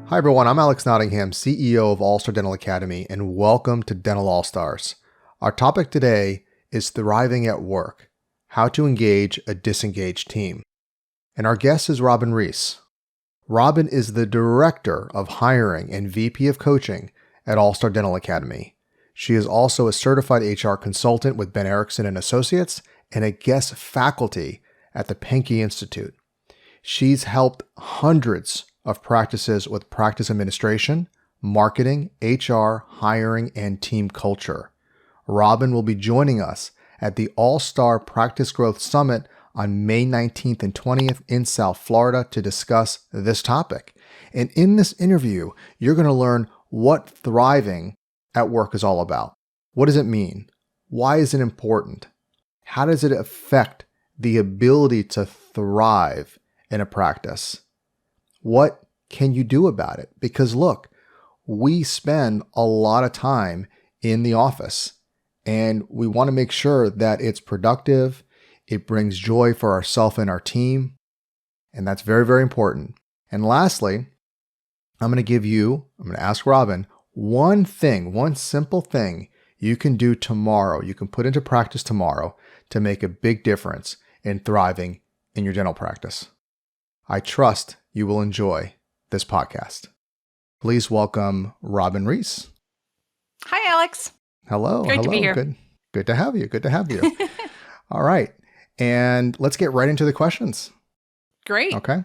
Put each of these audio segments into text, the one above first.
Hi everyone, I'm Alex Nottingham, CEO of All Star Dental Academy, and welcome to Dental All Stars. Our topic today is thriving at work, how to engage a disengaged team. And our guest is Robyn Reis. Robyn is the Director of Hiring and VP of Coaching at All Star Dental Academy. She is also a certified HR consultant with Ben Erickson and Associates and a guest faculty at the Pankey Institute. She's helped hundreds of practices with practice administration, marketing, HR, hiring, and team culture. Robyn will be joining us at the All-Star Practice Growth Summit on May 19th and 20th in South Florida to discuss this topic. And in this interview, you're going to learn what thriving at work is all about. What does it mean? Why is it important? How does it affect the ability to thrive in a practice? What can you do about it? Because look, we spend a lot of time in the office and we want to make sure that it's productive, it brings joy for ourselves and our team, and that's very, very important. And lastly, I'm going to ask Robyn one simple thing you can do tomorrow, you can put into practice tomorrow to make a big difference in thriving in your dental practice. I trust you will enjoy this podcast. Please welcome Robyn Reis. Hi, Alex. Hello. Great to be here. Good to have you. All right. And let's get right into the questions. Great. Okay.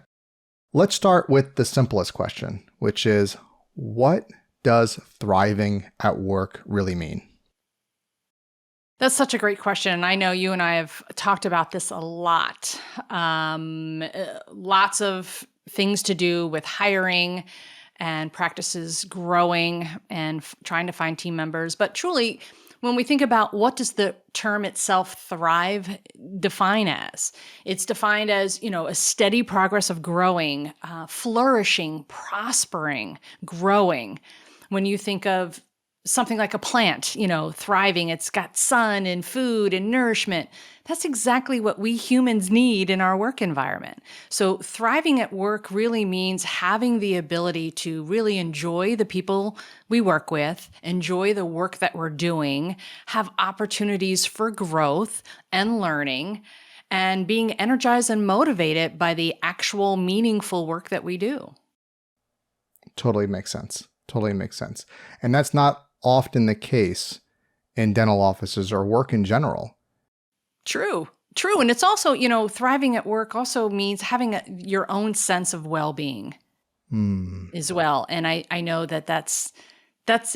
Let's start with the simplest question, which is, what does thriving at work really mean? That's such a great question. I know you and I have talked about this a lot. Lots of things to do with hiring and practices growing and trying to find team members. But truly, when we think about what does the term itself thrive define as? It's defined as, a steady progress of growing, flourishing, prospering, growing. When you think of something like a plant, thriving, it's got sun and food and nourishment. That's exactly what we humans need in our work environment. So thriving at work really means having the ability to really enjoy the people we work with, enjoy the work that we're doing, have opportunities for growth and learning, and being energized and motivated by the actual meaningful work that we do. Totally makes sense. And that's not often the case in dental offices or work in general. True. And it's also, thriving at work also means having your own sense of well-being as well. And I know that's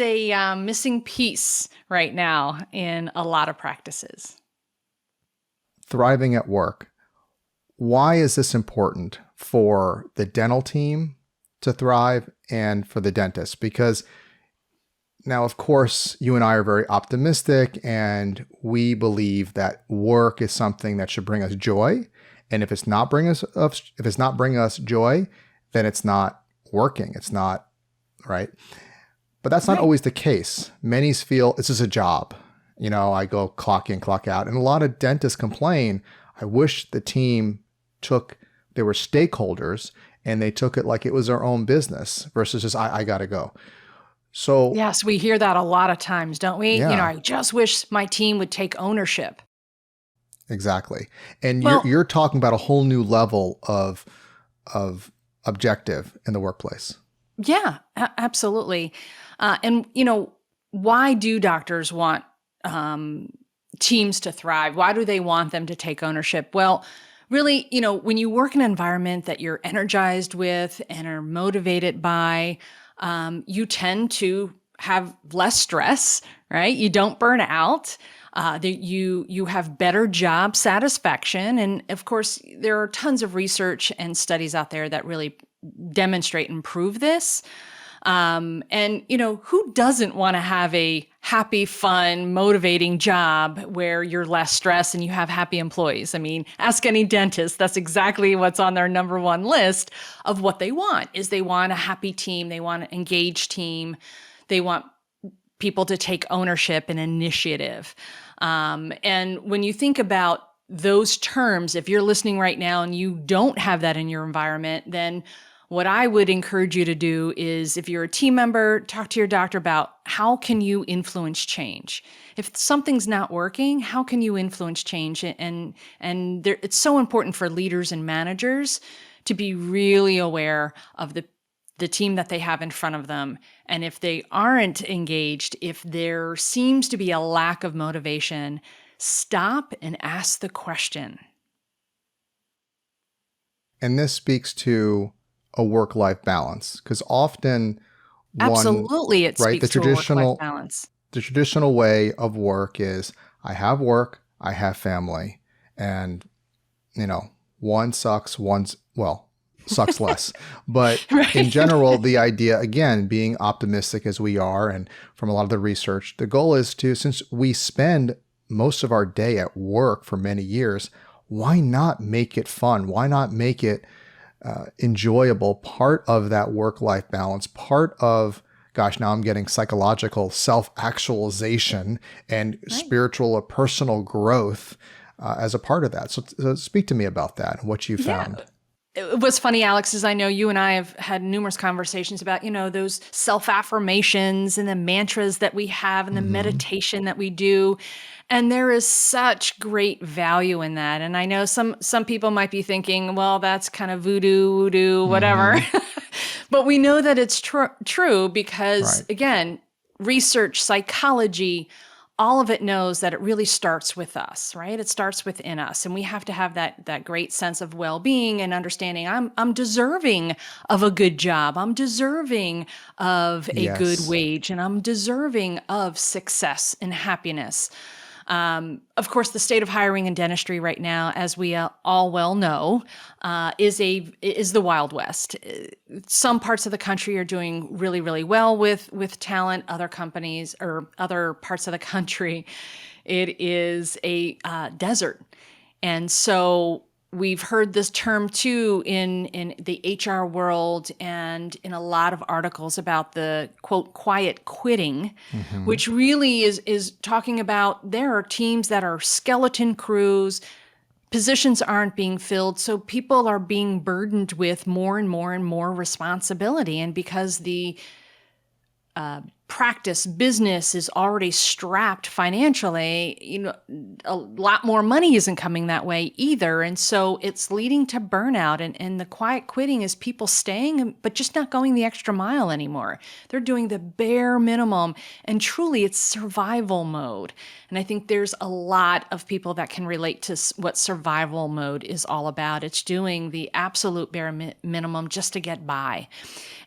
a missing piece right now in a lot of practices. Thriving at work. Why is this important for the dental team to thrive and for the dentist? Because now, of course, you and I are very optimistic and we believe that work is something that should bring us joy. And if it's not bringing us joy, then it's not working. It's not right. But that's not always the case. Many feel this is a job. I go clock in, clock out. And a lot of dentists complain, I wish the team they were stakeholders and they took it like it was their own business versus just, I got to go. So yes, we hear that a lot of times, don't we? Yeah. I just wish my team would take ownership. Exactly. And you're talking about a whole new level of objective in the workplace. Yeah, absolutely. And why do doctors want teams to thrive? Why do they want them to take ownership? Well, really, when you work in an environment that you're energized with and are motivated by, you tend to have less stress, right? You don't burn out. You have better job satisfaction. And of course, there are tons of research and studies out there that really demonstrate and prove this. And who doesn't want to have a happy, fun, motivating job where you're less stressed and you have happy employees? I mean, ask any dentist. That's exactly what's on their number one list of what they want. Is they want a happy team. They want an engaged team. They want people to take ownership and initiative. And when you think about those terms, if you're listening right now and you don't have that in your environment, then what I would encourage you to do is, if you're a team member, talk to your doctor about how can you influence change. If something's not working, how can you influence change? And it's so important for leaders and managers to be really aware of the team that they have in front of them. And if they aren't engaged, if there seems to be a lack of motivation, stop and ask the question. And this speaks to a work-life balance, because often Absolutely, it right, speaks to a work-life balance. the traditional way of work is I have work, I have family, and one sucks, sucks less. But Right. in general, the idea, again, being optimistic as we are, and from a lot of the research, the goal is to, since we spend most of our day at work for many years, why not make it fun? Why not make it enjoyable, part of that work-life balance, part of, gosh, now I'm getting psychological self-actualization and spiritual or personal growth as a part of that. So speak to me about that and what you found. What's funny, Alex, is I know you and I have had numerous conversations about, those self-affirmations and the mantras that we have and the meditation that we do. And there is such great value in that. And I know some people might be thinking, well, that's kind of voodoo, whatever. But we know that it's true because, again, research, psychology, all of it knows that it really starts with us, right? It starts within us. And we have to have that great sense of well-being and understanding I'm deserving of a good job. I'm deserving of a good wage, and I'm deserving of success and happiness. Of course, the state of hiring in dentistry right now, as we all well know, is the Wild West. Some parts of the country are doing really, really well with talent. Other companies or other parts of the country, it is a desert. And so we've heard this term too in the HR world and in a lot of articles about the quote quiet quitting, which really is talking about there are teams that are skeleton crews, positions aren't being filled, so people are being burdened with more and more and more responsibility. And because the practice business is already strapped financially, a lot more money isn't coming that way either. And so it's leading to burnout. And the quiet quitting is people staying, but just not going the extra mile anymore. They're doing the bare minimum. And truly, it's survival mode. And I think there's a lot of people that can relate to what survival mode is all about. It's doing the absolute bare minimum just to get by.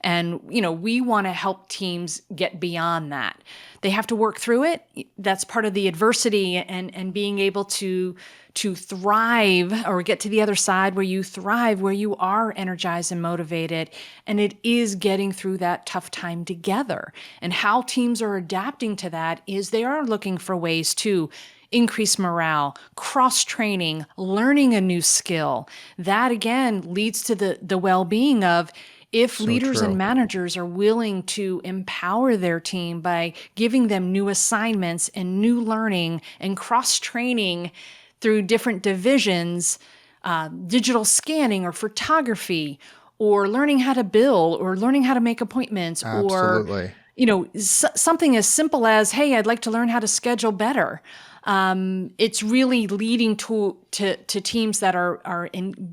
And, we want to help teams get beyond that. They have to work through it. That's part of the adversity and being able to thrive or get to the other side where you thrive, where you are energized and motivated. And it is getting through that tough time together. And how teams are adapting to that is they are looking for ways to increase morale, cross-training, learning a new skill. That, again, leads to the well-being of if leaders and managers are willing to empower their team by giving them new assignments and new learning and cross-training through different divisions, digital scanning or photography, or learning how to bill or learning how to make appointments, or something as simple as, hey, I'd like to learn how to schedule better. It's really leading to teams that are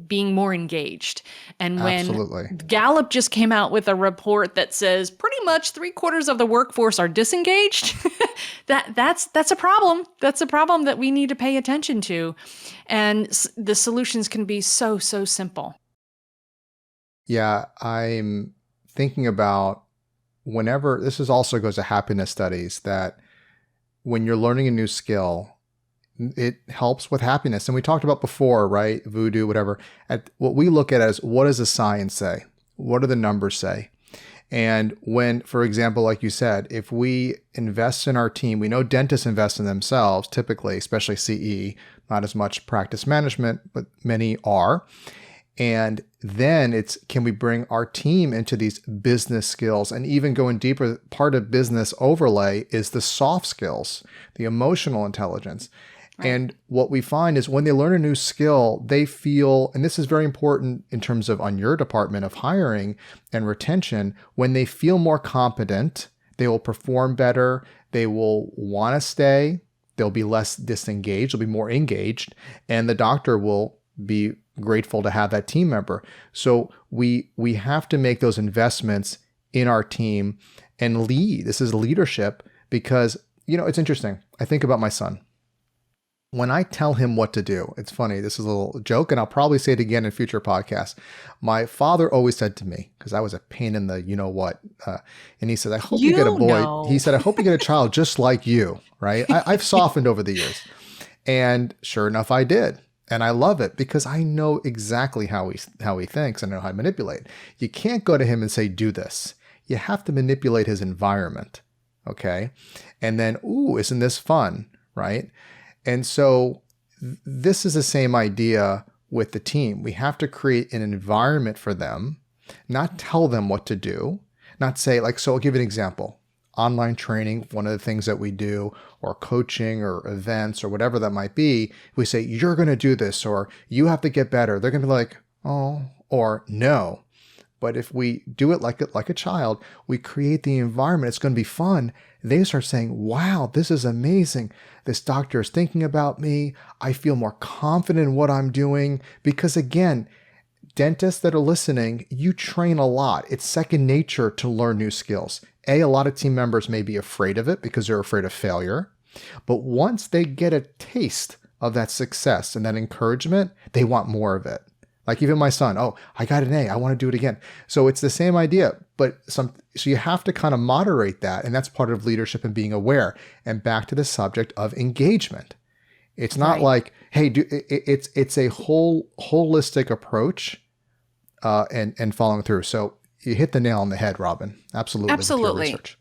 being more engaged. And when Gallup just came out with a report that says pretty much 3/4 of the workforce are disengaged, that's a problem. That's a problem that we need to pay attention to. And the solutions can be so simple. Yeah, I'm thinking about whenever, this is also goes to happiness studies, that when you're learning a new skill, it helps with happiness. And we talked about before, right? Voodoo, whatever. What we look at is, what does the science say? What do the numbers say? And when, for example, like you said, if we invest in our team, we know dentists invest in themselves typically, especially CE, not as much practice management, but many are. And then it's, can we bring our team into these business skills? And even going deeper, part of business overlay is the soft skills, the emotional intelligence. Right. And what we find is when they learn a new skill, they feel, and this is very important in terms of on your department of hiring and retention, when they feel more competent, they will perform better, they will want to stay, they'll be less disengaged, they'll be more engaged, and the doctor will be grateful to have that team member. So we have to make those investments in our team and lead. This is leadership because, it's interesting. I think about my son. When I tell him what to do, it's funny, this is a little joke, and I'll probably say it again in future podcasts. My father always said to me, because I was a pain in the you-know-what, and he said, I hope you get a boy. He said, I hope you get a child just like you, right? I've softened over the years. And sure enough, I did. And I love it because I know exactly how he thinks and I know how to manipulate. You can't go to him and say, do this. You have to manipulate his environment, okay? And then, ooh, isn't this fun, right? And so this is the same idea with the team. We have to create an environment for them, not tell them what to do, not say so I'll give you an example. Online training, one of the things that we do, or coaching or events or whatever that might be, we say, you're going to do this, or you have to get better. They're going to be like, oh, or no. But if we do it like a child, we create the environment. It's going to be fun. They start saying, wow, this is amazing. This doctor is thinking about me. I feel more confident in what I'm doing. Because again, dentists that are listening, you train a lot. It's second nature to learn new skills. A lot of team members may be afraid of it because they're afraid of failure. But once they get a taste of that success and that encouragement, they want more of it. Like even my son, oh, I got an A, I want to do it again. So it's the same idea, so you have to kind of moderate that. And that's part of leadership and being aware. And back to the subject of engagement. It's not like, hey, it's a holistic approach and following through. So you hit the nail on the head, Robyn. Absolutely. Absolutely. With your research.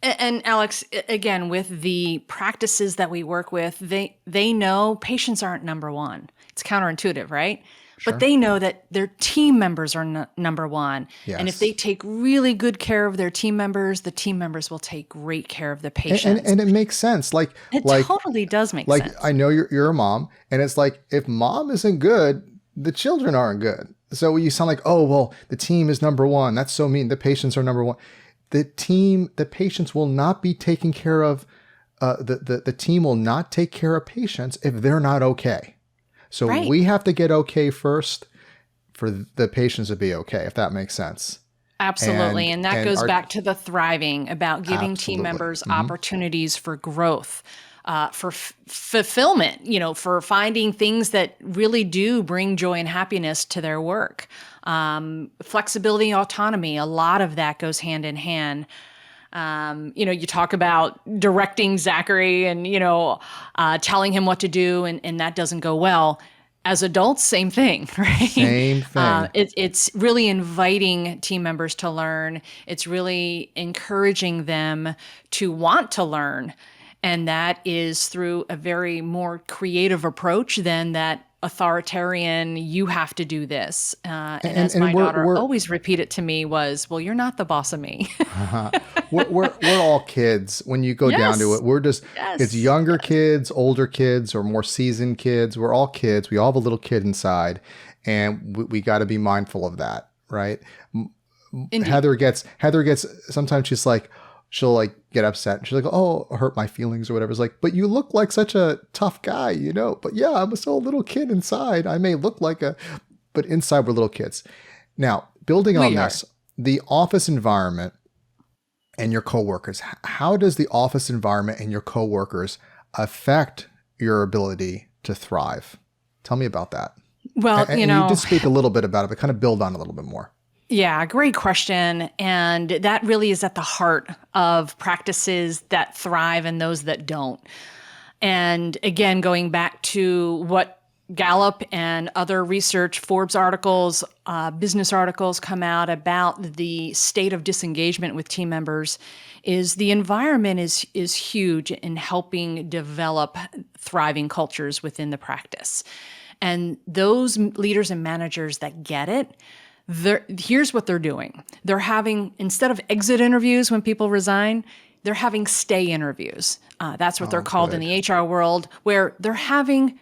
And Alex, again, with the practices that we work with, they know patients aren't number one. It's counterintuitive, right? Sure. But they know that their team members are number one. Yes. And if they take really good care of their team members, the team members will take great care of the patients. And it makes sense. It totally does make sense. I know you're a mom, and it's like, if mom isn't good, the children aren't good. So you sound like, oh, well, the team is number one. That's so mean. The patients are number one. The patients will not be taken care of. The team will not take care of patients if they're not okay. So we have to get okay first for the patients to be okay, if that makes sense. Absolutely. And that goes back to the thriving, about giving team members opportunities for growth, for fulfillment, for finding things that really do bring joy and happiness to their work. Flexibility, autonomy, a lot of that goes hand in hand. You talk about directing Zachary and, telling him what to do, and that doesn't go well. As adults, same thing, right? Same thing. It's really inviting team members to learn. It's really encouraging them to want to learn. And that is through a very more creative approach than that authoritarian, you have to do this. And as my daughter always repeated to me was, well, you're not the boss of me. we're all kids when you go down to it. We're just, it's younger kids, older kids, or more seasoned kids. We're all kids. We all have a little kid inside, and we got to be mindful of that, right? Indeed. Heather gets, sometimes she'll get upset. She's like, oh, hurt my feelings or whatever. It's like, but you look like such a tough guy, but yeah, I'm still a little kid inside. I may look but inside we're little kids. Now, building on this, the office environment and your coworkers, how does the office environment and your coworkers affect your ability to thrive? Tell me about that. Well, and you did speak a little bit about it, but kind of build on a little bit more. Yeah, great question. And that really is at the heart of practices that thrive and those that don't. And again, going back to what Gallup and other research, Forbes articles, business articles come out about the state of disengagement with team members, is the environment is huge in helping develop thriving cultures within the practice. And those leaders and managers that get it, here's what they're doing. They're having, instead of exit interviews when people resign, they're having stay interviews. That's what they're Oh, called in good. the HR world, where they're having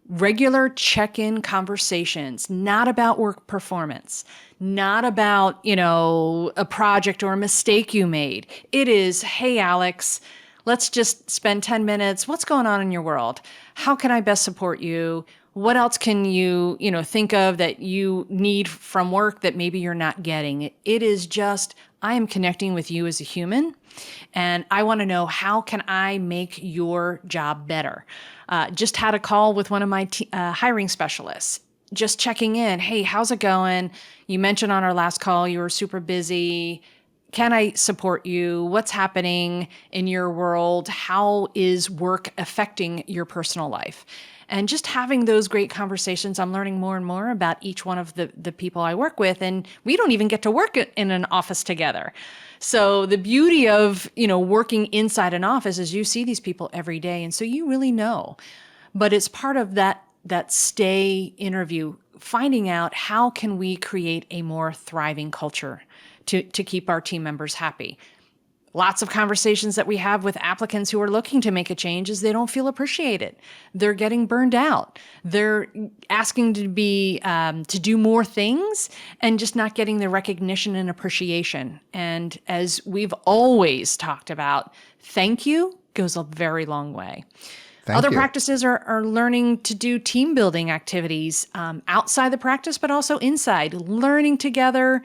regular check-in conversations, not about work performance, not about, a project or a mistake you made. It is, hey, Alex, let's just spend 10 minutes. What's going on in your world? How can I best support you? What else can you, think of that you need from work that maybe you're not getting? It is just, I am connecting with you as a human, and I want to know, how can I make your job better? Just had a call with one of my hiring specialists, just checking in. Hey, how's it going? You mentioned on our last call you were super busy. Can I support you? What's happening in your world? How is work affecting your personal life? And just having those great conversations, I'm learning more and more about each one of the people I work with. And we don't even get to work in an office together. So the beauty of, working inside an office is you see these people every day. And so you really know. But it's part of that stay interview, finding out how can we create a more thriving culture to keep our team members happy. Lots of conversations that we have with applicants who are looking to make a change is they don't feel appreciated. They're getting burned out. They're asking to do more things and just not getting the recognition and appreciation. And as we've always talked about, thank you goes a very long way. Thank Other you. practices are learning to do team building activities outside the practice, but also inside. Learning together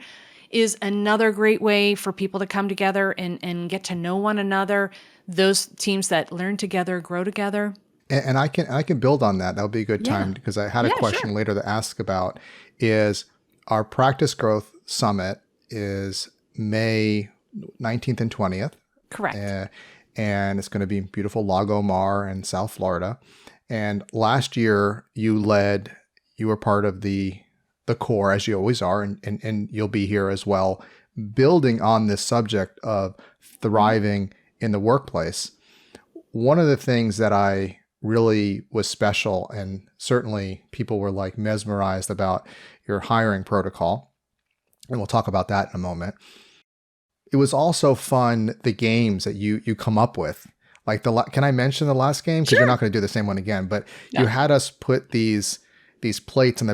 is another great way for people to come together and get to know one another. Those teams that learn together, grow together. And I can build on that. That would be a good Yeah. time, because I had a Yeah, question sure. later to ask about is our Practice Growth Summit is May 19th and 20th. Correct. And it's going to be in beautiful Lago Mar in South Florida. And last year you were part of the core, as you always are, and you'll be here as well, building on this subject of thriving in the workplace. One of the things that I really was special, and certainly people were like mesmerized about your hiring protocol, and we'll talk about that in a moment. It was also fun, the games that you come up with. Like can I mention the last game? Because you're not going to do the same one again, but you had us put these plates on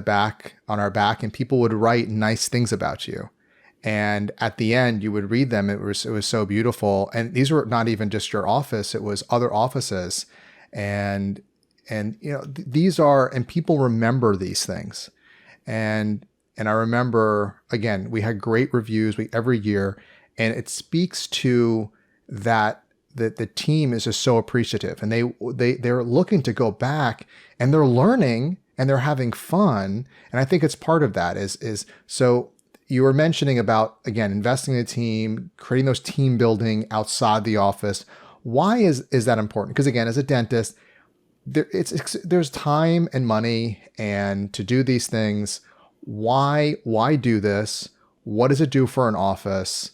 our back, and people would write nice things about you. And at the end, you would read them. It was so beautiful. And these were not even just your office; it was other offices, and these are, and people remember these things. And I remember, again, we had great reviews every year, and it speaks to that the team is just so appreciative, and they're looking to go back, and they're learning, and they're having fun. And I think it's part of that is so you were mentioning about, again, investing in a team, creating those team building outside the office. Why is that important? Because again, as a dentist, there's time and money and to do these things. Why do this? What does it do for an office?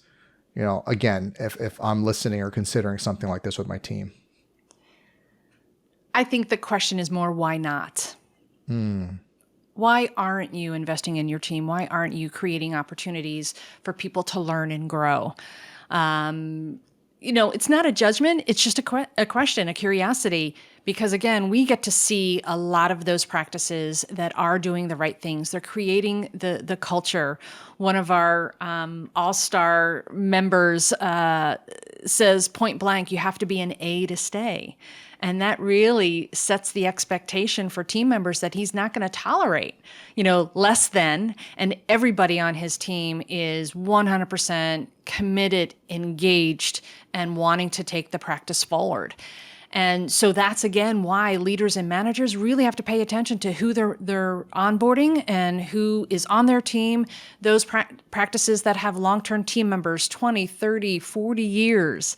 Again, if I'm listening or considering something like this with my team. I think the question is more, why not? Why aren't you investing in your team? Why aren't you creating opportunities for people to learn and grow? It's not a judgment. It's just a question, a curiosity, because again, we get to see a lot of those practices that are doing the right things. They're creating the culture. One of our all-star members says point blank, you have to be an A to stay. And that really sets the expectation for team members that he's not going to tolerate, less than. And everybody on his team is 100% committed, engaged, and wanting to take the practice forward. And so that's, again, why leaders and managers really have to pay attention to who they're onboarding and who is on their team. Those practices that have long-term team members, 20, 30, 40 years,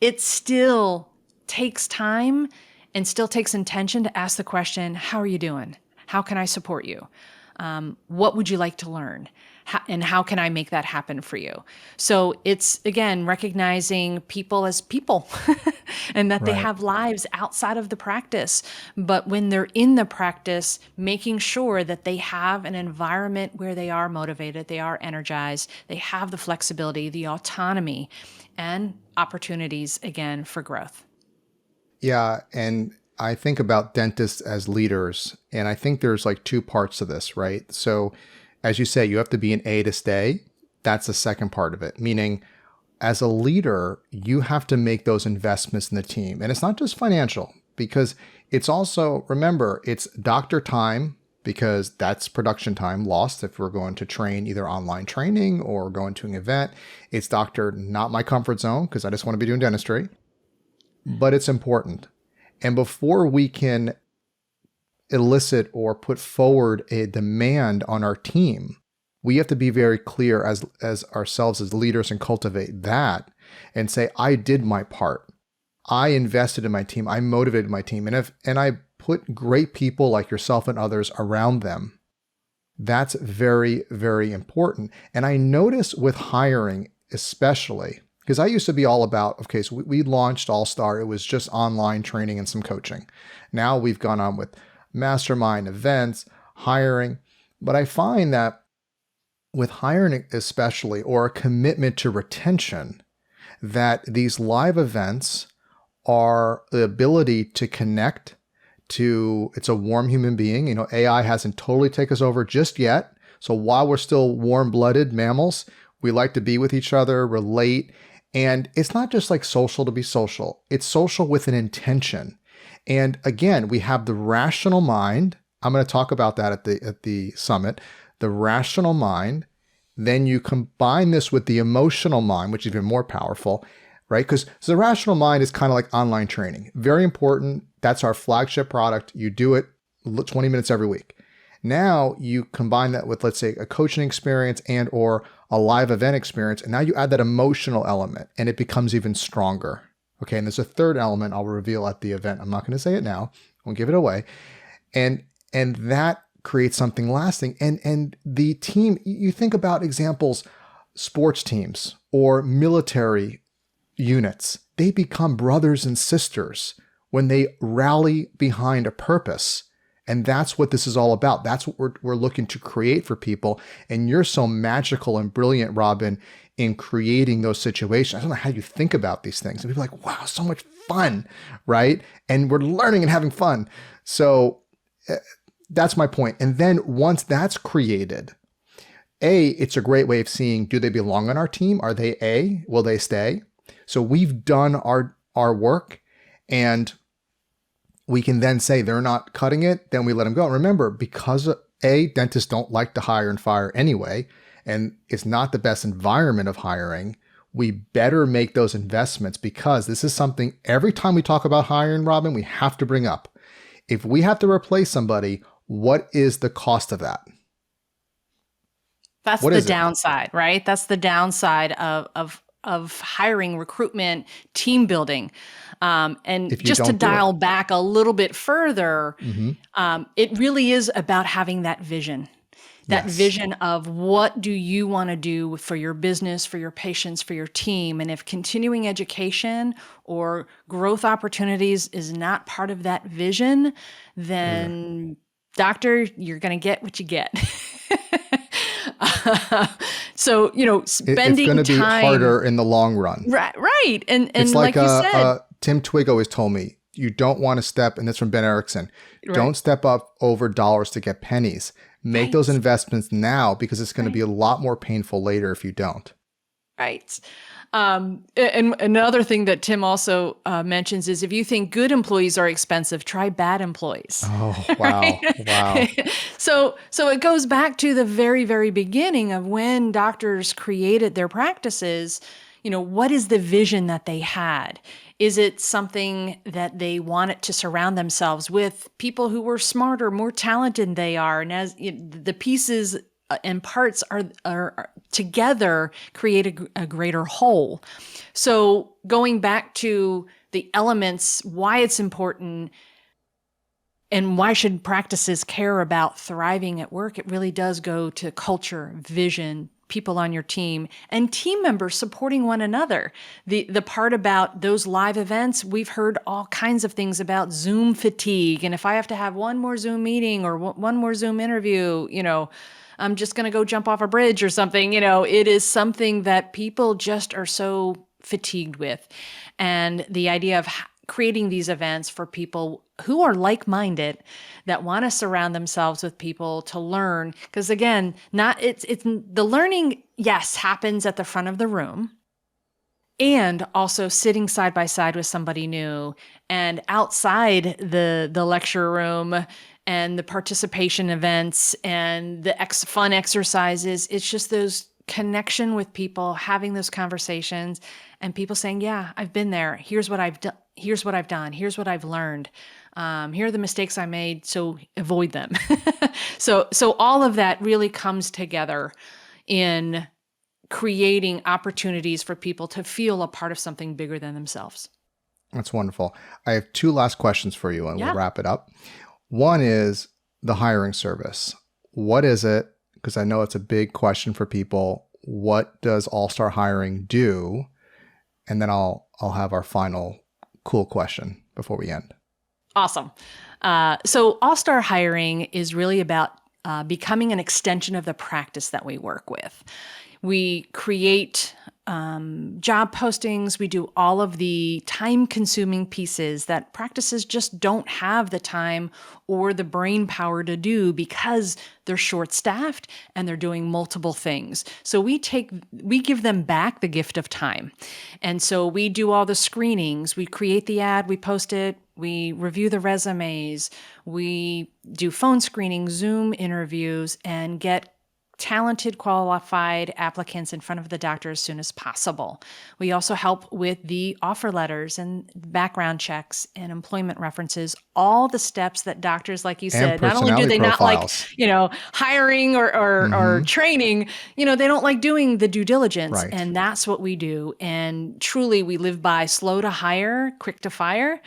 it still takes time and still takes intention to ask the question, how are you doing? How can I support you? What would you like to learn? And how can I make that happen for you? So it's, again, recognizing people as people and that they Right. have lives outside of the practice. But when they're in the practice, making sure that they have an environment where they are motivated, they are energized, they have the flexibility, the autonomy, and opportunities, again, for growth. Yeah. And I think about dentists as leaders, and I think there's like two parts to this, right? So, as you say, you have to be an A to stay. That's the second part of it, meaning as a leader, you have to make those investments in the team. And it's not just financial, because it's also, remember, it's doctor time, because that's production time lost if we're going to train either online training or going to an event. It's doctor, not my comfort zone, because I just want to be doing dentistry, but it's important. And before we can elicit or put forward a demand on our team, we have to be very clear as ourselves as leaders and cultivate that and say, I did my part. I invested in my team. I motivated my team. And I put great people like yourself and others around them. That's very, very important. And I notice with hiring, especially, because I used to be all about, okay, so we launched All Star. It was just online training and some coaching. Now we've gone on with mastermind events, hiring. But I find that with hiring especially, or a commitment to retention, that these live events are the ability to connect to, it's a warm human being. You know, AI hasn't totally taken us over just yet. So while we're still warm-blooded mammals, we like to be with each other, relate. And it's not just like social to be social. It's social with an intention. And again, we have the rational mind. I'm going to talk about that at the summit. The rational mind. Then you combine this with the emotional mind, which is even more powerful, right? Because the rational mind is kind of like online training. Very important. That's our flagship product. You do it 20 minutes every week. Now you combine that with, let's say, a coaching experience and or a live event experience. And now you add that emotional element and it becomes even stronger. Okay. And there's a third element I'll reveal at the event. I'm not going to say it now. I won't give it away. And that creates something lasting. And the team, you think about examples, sports teams or military units, they become brothers and sisters when they rally behind a purpose. And that's what this is all about. That's what we're looking to create for people. And you're so magical and brilliant, Robyn, in creating those situations. I don't know how you think about these things. And people are like, wow, so much fun, right? And we're learning and having fun. So that's my point. And then once that's created, it's a great way of seeing, do they belong on our team? Are they A? Will they stay? So we've done our work, and we can then say they're not cutting it, then we let them go. And remember, because dentists don't like to hire and fire anyway, and it's not the best environment of hiring, we better make those investments, because this is something every time we talk about hiring, Robyn, we have to bring up. If we have to replace somebody, what is the cost of that? That's the downside, right? That's the downside of hiring, recruitment, team building. And just to dial back a little bit further, it really is about having that vision. That vision of what do you want to do for your business, for your patients, for your team. And if continuing education or growth opportunities is not part of that vision, then doctor, you're going to get what you get. So, spending it's going to be time, harder in the long run. Right. And it's like you said, Tim Twig always told me, you don't want to step, and that's from Ben Erickson, don't step up over dollars to get pennies. Make those investments now, because it's going to be a lot more painful later if you don't. Right. And another thing that Tim also mentions is, if you think good employees are expensive, try bad employees. Oh, wow. Wow. So it goes back to the very, very beginning of when doctors created their practices. What is the vision that they had? Is it something that they wanted to surround themselves with people who were smarter, more talented than they are? And as the pieces and parts are together create a greater whole. So going back to the elements, why it's important, and why should practices care about thriving at work? It really does go to culture, vision, people on your team, and team members supporting one another. The part about those live events, we've heard all kinds of things about Zoom fatigue. And if I have to have one more Zoom meeting or one more Zoom interview, I'm just going to go jump off a bridge or something. It is something that people just are so fatigued with. And the idea of creating these events for people who are like-minded, that want to surround themselves with people to learn. Because again, it's the learning, yes, happens at the front of the room, and also sitting side by side with somebody new, and outside the lecture room, and the participation events, and the fun exercises. It's just those connection with people, having those conversations, and people saying, yeah, I've been there. Here's what I've done. Here's what I've done. Here's what I've learned. Here are the mistakes I made, so avoid them. So all of that really comes together in creating opportunities for people to feel a part of something bigger than themselves. That's wonderful. I have two last questions for you, and we'll wrap it up. One is the hiring service. What is it? Because I know it's a big question for people. What does All-Star Hiring do? And then I'll have our final cool question before we end. Awesome. So All-Star Hiring is really about becoming an extension of the practice that we work with. We create job postings. We do all of the time-consuming pieces that practices just don't have the time or the brain power to do because they're short-staffed and they're doing multiple things. So we give them back the gift of time. And so we do all the screenings. We create the ad, we post it, we review the resumes, we do phone screenings, Zoom interviews, and get talented, qualified applicants in front of the doctor as soon as possible. We also help with the offer letters and background checks and employment references, all the steps that doctors, like you said, not only do they profiles. not like, hiring or training, they don't like doing the due diligence. Right. And that's what we do. And truly, we live by slow to hire, quick to fire.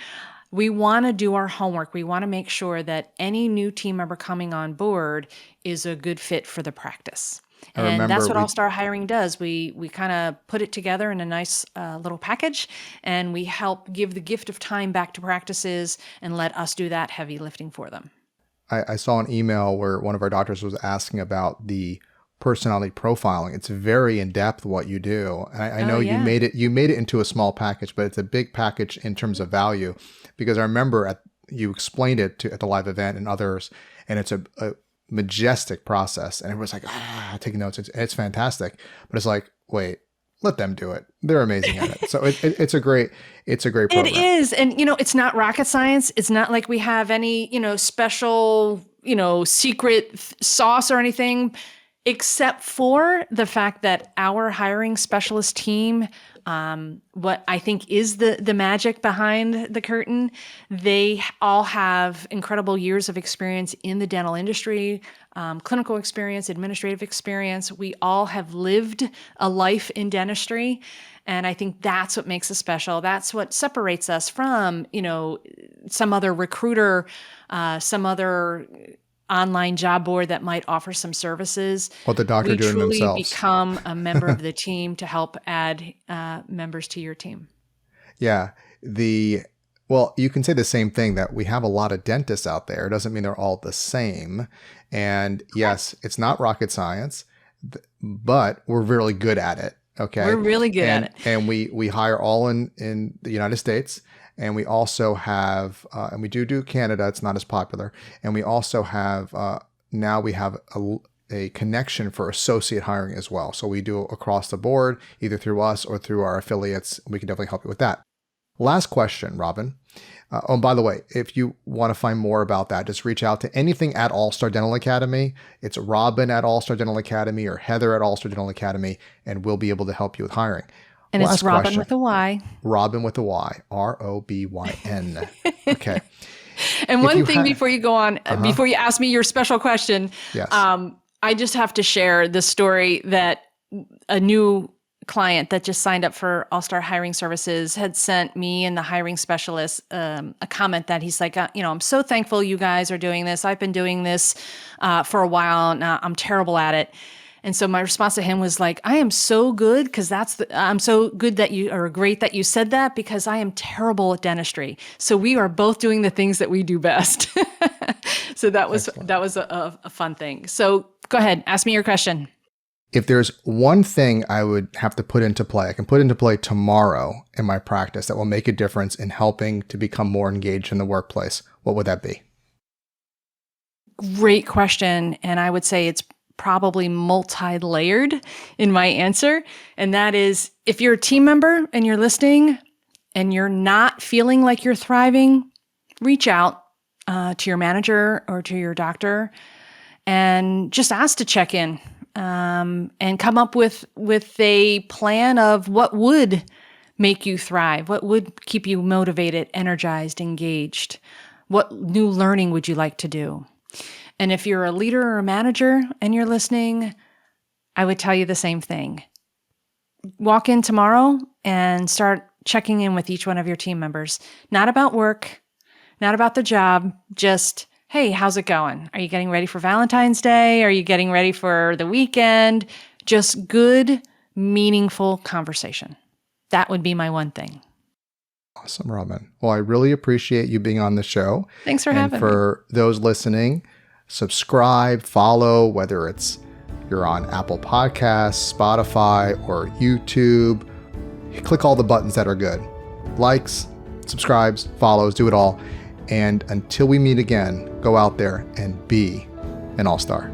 We want to do our homework. We want to make sure that any new team member coming on board is a good fit for the practice. And that's what All-Star Hiring does. We kind of put it together in a nice little package, and we help give the gift of time back to practices and let us do that heavy lifting for them. I saw an email where one of our doctors was asking about the personality profiling. It's very in-depth what you do. And I know you made it into a small package, but it's a big package in terms of value, because I remember you explained it at the live event and others, and it's a majestic process. And everyone's like, taking notes. It's fantastic. But it's like, wait, let them do it. They're amazing at it. So it's a great program. It is. And, it's not rocket science. It's not like we have any, special, secret sauce or anything, except for the fact that our hiring specialist team, what I think is the magic behind the curtain, they all have incredible years of experience in the dental industry, clinical experience, administrative experience. We all have lived a life in dentistry. And I think that's what makes us special. That's what separates us from, some other recruiter, some other online job board that might offer some services. What the doctor doing themselves. We truly become a member of the team to help add members to your team. Yeah. Well, you can say the same thing, that we have a lot of dentists out there. It doesn't mean they're all the same. And yes, it's not rocket science, but we're really good at it. Okay. We're really good at it. And we hire all in the United States. And we also have, and we do Canada, it's not as popular. And we also have, now we have a connection for associate hiring as well. So we do across the board, either through us or through our affiliates. We can definitely help you with that. Last question, Robyn. And by the way, if you want to find more about that, just reach out to anything at All-Star Dental Academy. It's Robyn at All-Star Dental Academy or Heather at All-Star Dental Academy, and we'll be able to help you with hiring. And it's Robyn with a Y. Robyn with a Y. Robyn. Okay. And one thing before you go on, before you ask me your special question, yes. I just have to share the story that a new client that just signed up for All-Star Hiring Services had sent me and the hiring specialist a comment that he's like, I'm so thankful you guys are doing this. I've been doing this for a while now. I'm terrible at it. And so my response to him was like, I am so good because I'm so good that you are great that you said that because I am terrible at dentistry. So we are both doing the things that we do best. So that was a fun thing. So go ahead, ask me your question. If there's one thing I would have to put into play, I can put into play tomorrow in my practice that will make a difference in helping to become more engaged in the workplace, what would that be? Great question. And I would say it's probably multi-layered in my answer. And that is, if you're a team member and you're listening and you're not feeling like you're thriving, reach out to your manager or to your doctor and just ask to check in and come up with a plan of what would make you thrive, what would keep you motivated, energized, engaged, what new learning would you like to do? And if you're a leader or a manager and you're listening, I would tell you the same thing. Walk in tomorrow and start checking in with each one of your team members. Not about work, not about the job, just, hey, how's it going? Are you getting ready for Valentine's Day? Are you getting ready for the weekend? Just good, meaningful conversation. That would be my one thing. Awesome, Robyn. Well, I really appreciate you being on the show. Thanks for having me. And for those listening, subscribe, follow, whether it's you're on Apple Podcasts, Spotify, or YouTube. Click all the buttons that are good. Likes, subscribes, follows, do it all. And until we meet again, go out there and be an all-star.